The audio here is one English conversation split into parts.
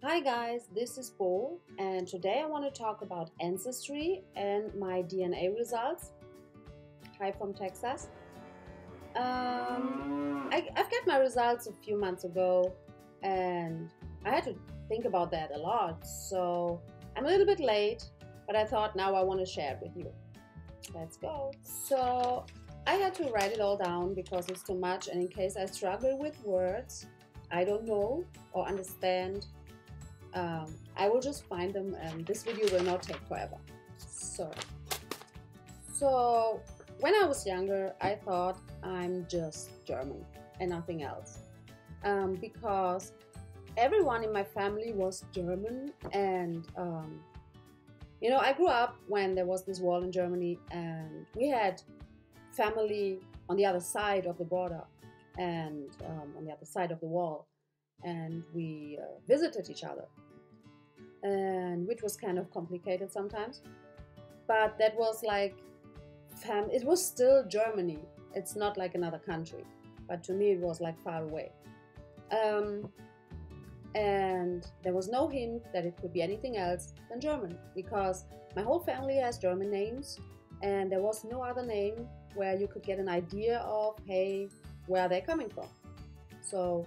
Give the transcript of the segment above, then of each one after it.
Hi guys, this is Bo, and today I want to talk about Ancestry and my DNA results. Hi from Texas. I've got my results a few months ago, and I had to think about that a lot, so I'm a little bit late, but I thought now I want to share it with you. Let's go. So I had to write it all down because it's too much, and in case I struggle with words I don't know or understand, I will just find them, and this video will not take forever. So when I was younger, I thought I'm just German and nothing else, because everyone in my family was German, and I grew up when there was this wall in Germany, and we had family on the other side of the border and on the other side of the wall, and we visited each other, and which was kind of complicated sometimes, but that was like it was still Germany. It's not like another country, but to me it was like far away, and there was no hint that it could be anything else than German, because my whole family has German names, and there was no other name where you could get an idea of, hey, where are they coming from. So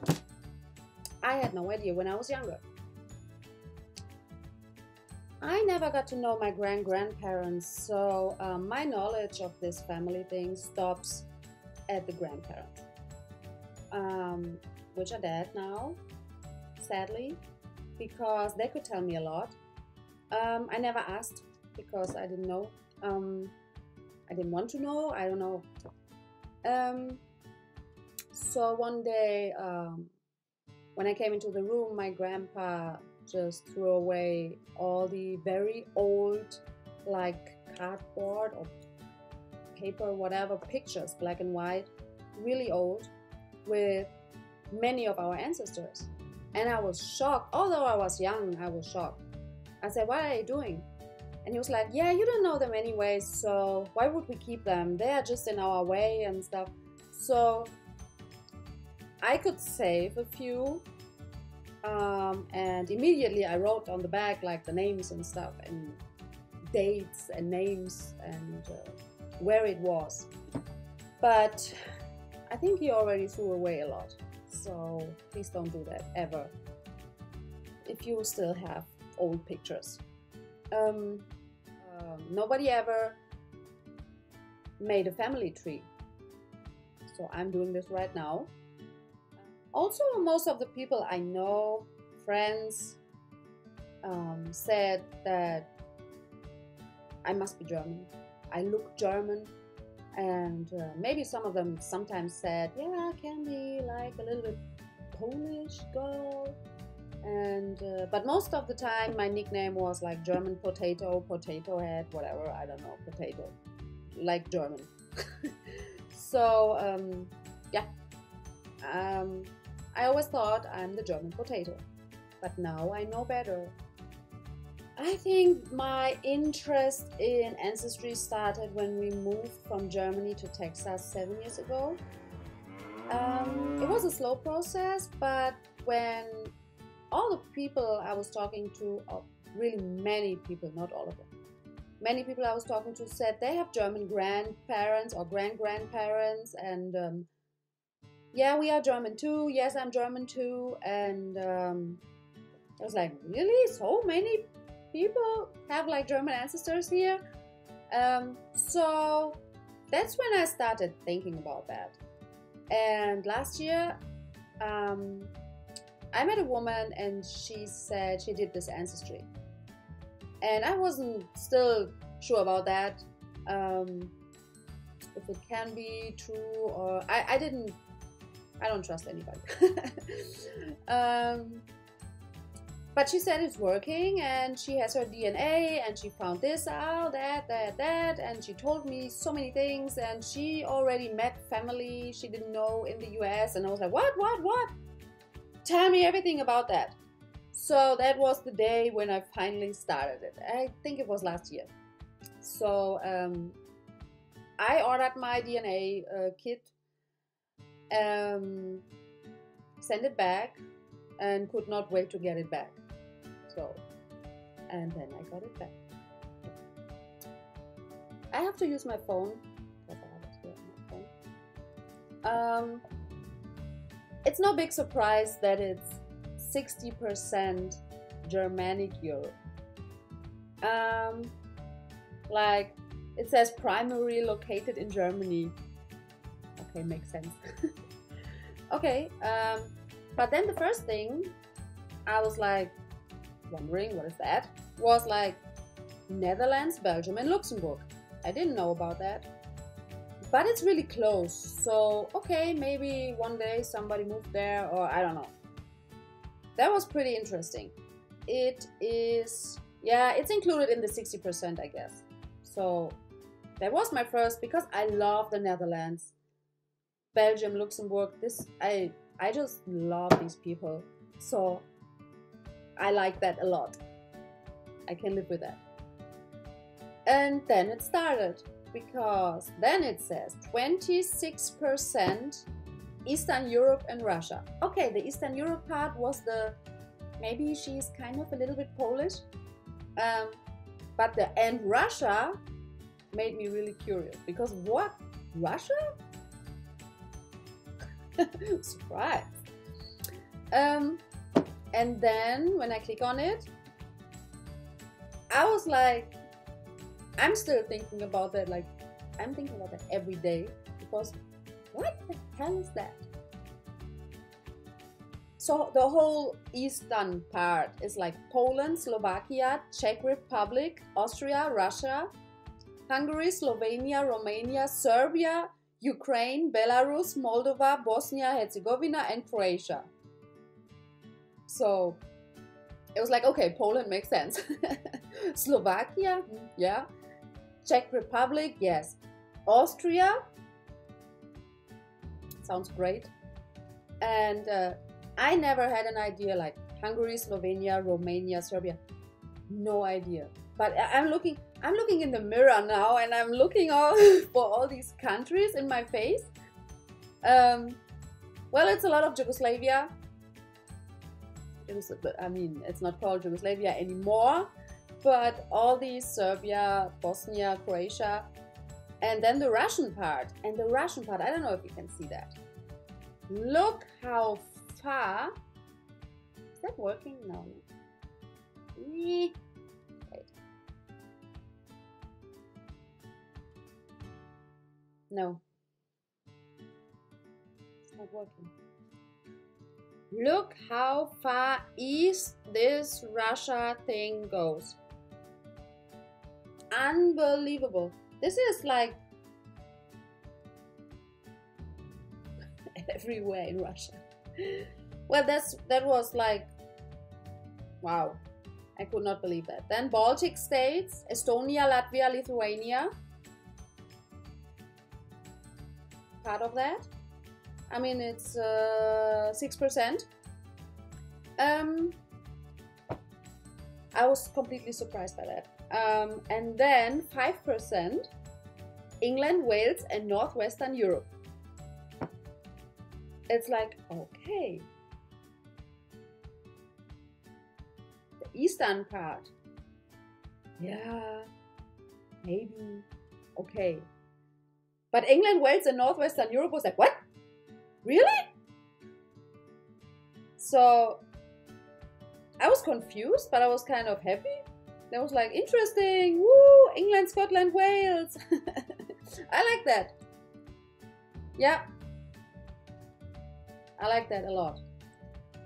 I had no idea when I was younger. I never got to know my grandparents, so my knowledge of this family thing stops at the grandparents, which are dead now, sadly, because they could tell me a lot. I never asked because I didn't know. I didn't want to know. I don't know. So one day, when I came into the room, my grandpa just threw away all the very old, like cardboard or paper, whatever, pictures, black and white, really old, with many of our ancestors. And I was shocked. Although I was young, I was shocked. I said, "What are you doing?" And he was like, "Yeah, you don't know them anyways, so why would we keep them? They are just in our way and stuff." So I could save a few, and immediately I wrote on the back like the names and stuff, and dates and names, and where it was. But I think he already threw away a lot, so please don't do that ever if you still have old pictures. Nobody ever made a family tree, so I'm doing this right now. Also, most of the people I know, friends, said that I must be German. I look German, and maybe some of them sometimes said, "Yeah, I can be like a little bit Polish girl." And but most of the time, my nickname was like German potato, potato head, whatever. I don't know, potato, like German. So yeah. I always thought I'm the German potato, but now I know better. I think my interest in ancestry started when we moved from Germany to Texas 7 years ago. It was a slow process, but when all the people I was talking to, or really many people, not all of them, many people I was talking to said they have German grandparents or grand-grandparents, and yeah, we are German too. Yes, I'm German too. And I was like, really? So many people have like German ancestors here? So that's when I started thinking about that. And last year, I met a woman, and she said she did this ancestry. And I wasn't still sure about that, if it can be true, or I don't trust anybody. But she said it's working, and she has her DNA, and she found this out, that, and she told me so many things, and she already met family she didn't know in the US, and I was like, what? Tell me everything about that. So that was the day when I finally started it. I think it was last year. So I ordered my DNA kit, sent it back, and could not wait to get it back. So, and then I got it back. I have to use my phone because I have it here on my phone. It's no big surprise that it's 60% Germanic Europe. Like it says primarily located in Germany. Okay, makes sense. Okay, but then the first thing I was like wondering, what is that? Was like Netherlands, Belgium, and Luxembourg. I didn't know about that. But it's really close. So, okay, maybe one day somebody moved there, or I don't know. That was pretty interesting. It is, yeah, it's included in the 60%, I guess. So, that was my first, because I love the Netherlands, Belgium, Luxembourg. I just love these people. So, I like that a lot. I can live with that. And then it started, because then it says 26% Eastern Europe and Russia. Okay, the Eastern Europe part was maybe she's kind of a little bit Polish, but and Russia made me really curious, because what? Russia? Surprise. And then when I click on it, I was like, I'm still thinking about that, like, I'm thinking about that every day, because what the hell is that? So the whole eastern part is like Poland, Slovakia, Czech Republic, Austria, Russia, Hungary, Slovenia, Romania, Serbia, Ukraine, Belarus, Moldova, Bosnia, Herzegovina, and Croatia. So it was like, okay, Poland makes sense. Slovakia, yeah. Czech Republic, yes. Austria, sounds great. And I never had an idea like Hungary, Slovenia, Romania, Serbia. No idea. But I'm looking in the mirror now, and I'm looking for all these countries in my face. Well, it's a lot of Yugoslavia. I mean, it's not called Yugoslavia anymore, but all these Serbia, Bosnia, Croatia, and then the Russian part. And the Russian part, I don't know if you can see that. Look how far. Is that working? No. Wait. No. It's not working. Look how far east this Russia thing goes. Unbelievable. This is like everywhere in Russia. Well, that was like, wow. I could not believe that. Then Baltic states, Estonia, Latvia, Lithuania. Part of that. I mean, it's 6%. I was completely surprised by that. And then 5%, England, Wales, and Northwestern Europe. It's like, okay. The eastern part. Yeah, maybe. Okay. But England, Wales, and Northwestern Europe was like, what? Really? So I was confused, but I was kind of happy. I was like, interesting. Woo! England, Scotland, Wales. I like that. Yeah. I like that a lot.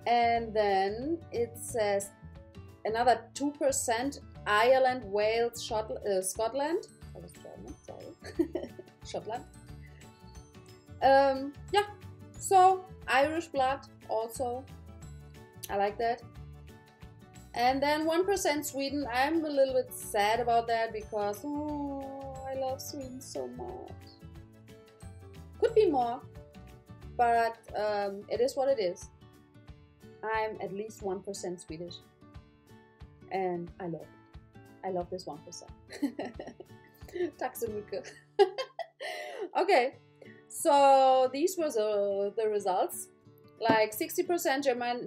And then it says another 2% Ireland, Wales, Scotland. I was German, sorry. Scotland. Yeah. So, Irish blood also. I like that. And then 1% Sweden. I'm a little bit sad about that because, oh, I love Sweden so much. Could be more, but it is what it is. I'm at least 1% Swedish. And I love it. I love this 1%. Tack så mycket. Okay. So these were the results. Like 60%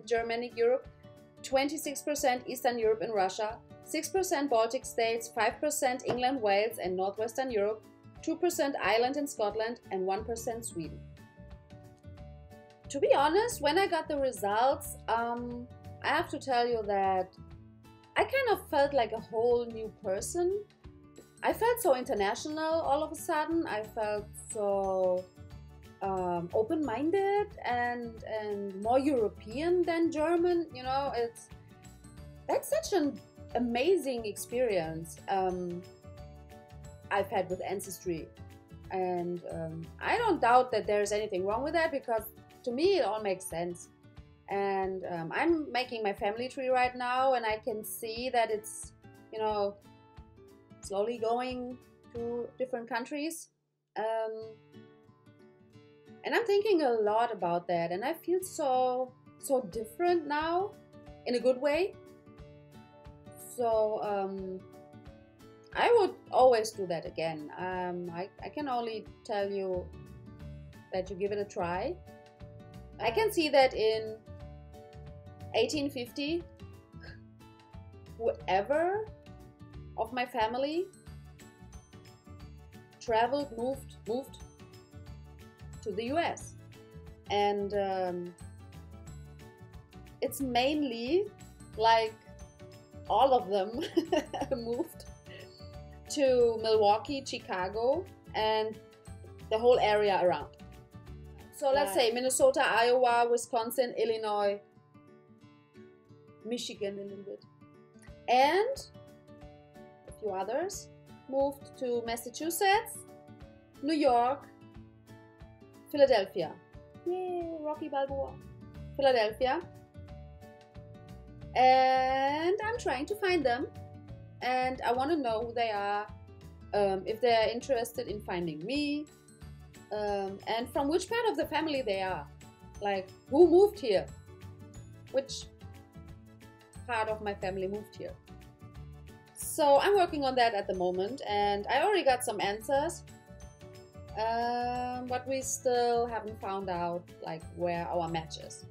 Germanic Europe, 26% Eastern Europe and Russia, 6% Baltic states, 5% England, Wales and Northwestern Europe, 2% Ireland and Scotland, and 1% Sweden. To be honest, when I got the results, I have to tell you that I kind of felt like a whole new person. I felt so international all of a sudden. I felt so open-minded and more European than German. You know, that's such an amazing experience I've had with Ancestry, and I don't doubt that there's anything wrong with that, because to me it all makes sense. And I'm making my family tree right now, and I can see that it's, you know, slowly going to different countries. And I'm thinking a lot about that, and I feel so different now, in a good way. So I would always do that again. I can only tell you that you give it a try. I can see that in 1850, whoever of my family traveled, moved to the US, and it's mainly like all of them moved to Milwaukee, Chicago, and the whole area around. So let's say Minnesota, Iowa, Wisconsin, Illinois, Michigan a little bit, and a few others moved to Massachusetts, New York, Philadelphia. Yay, Rocky Balboa. Philadelphia. And I'm trying to find them, and I want to know who they are, if they're interested in finding me, and from which part of the family they are. Like, who moved here? Which part of my family moved here? So I'm working on that at the moment, and I already got some answers, but we still haven't found out like where our match is.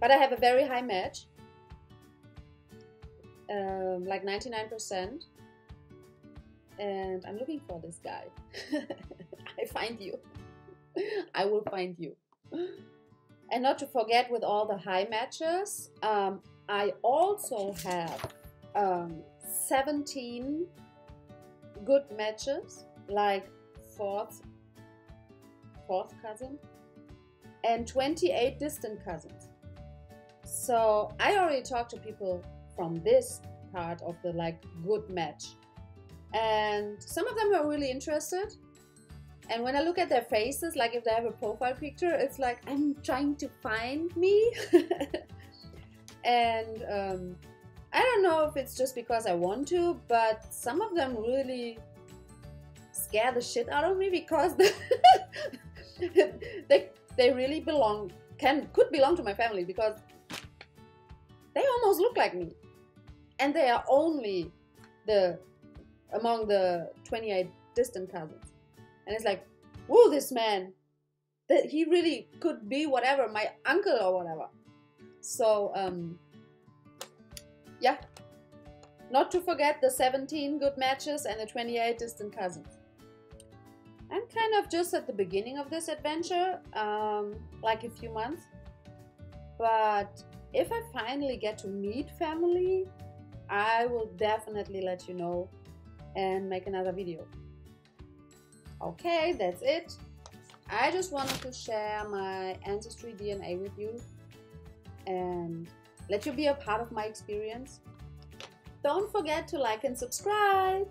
But I have a very high match, like 99%, and I'm looking for this guy. I find you. I will find you. And not to forget, with all the high matches, I also have 17 good matches, like fourth cousin, and 28 distant cousins. So I already talked to people from this part of the like good match, and some of them are really interested. And when I look at their faces, like if they have a profile picture, it's like I'm trying to find me. And I don't know if it's just because I want to, but some of them really scare the shit out of me, because they really could belong to my family, because they almost look like me, and they are only among the 28 distant cousins. And it's like, whoa, this man, that he really could be whatever, my uncle or whatever. So yeah, not to forget the 17 good matches and the 28 distant cousins. I'm kind of just at the beginning of this adventure, like a few months. But if I finally get to meet family, I will definitely let you know and make another video. Okay, that's it. I just wanted to share my Ancestry DNA with you and let you be a part of my experience. Don't forget to like and subscribe.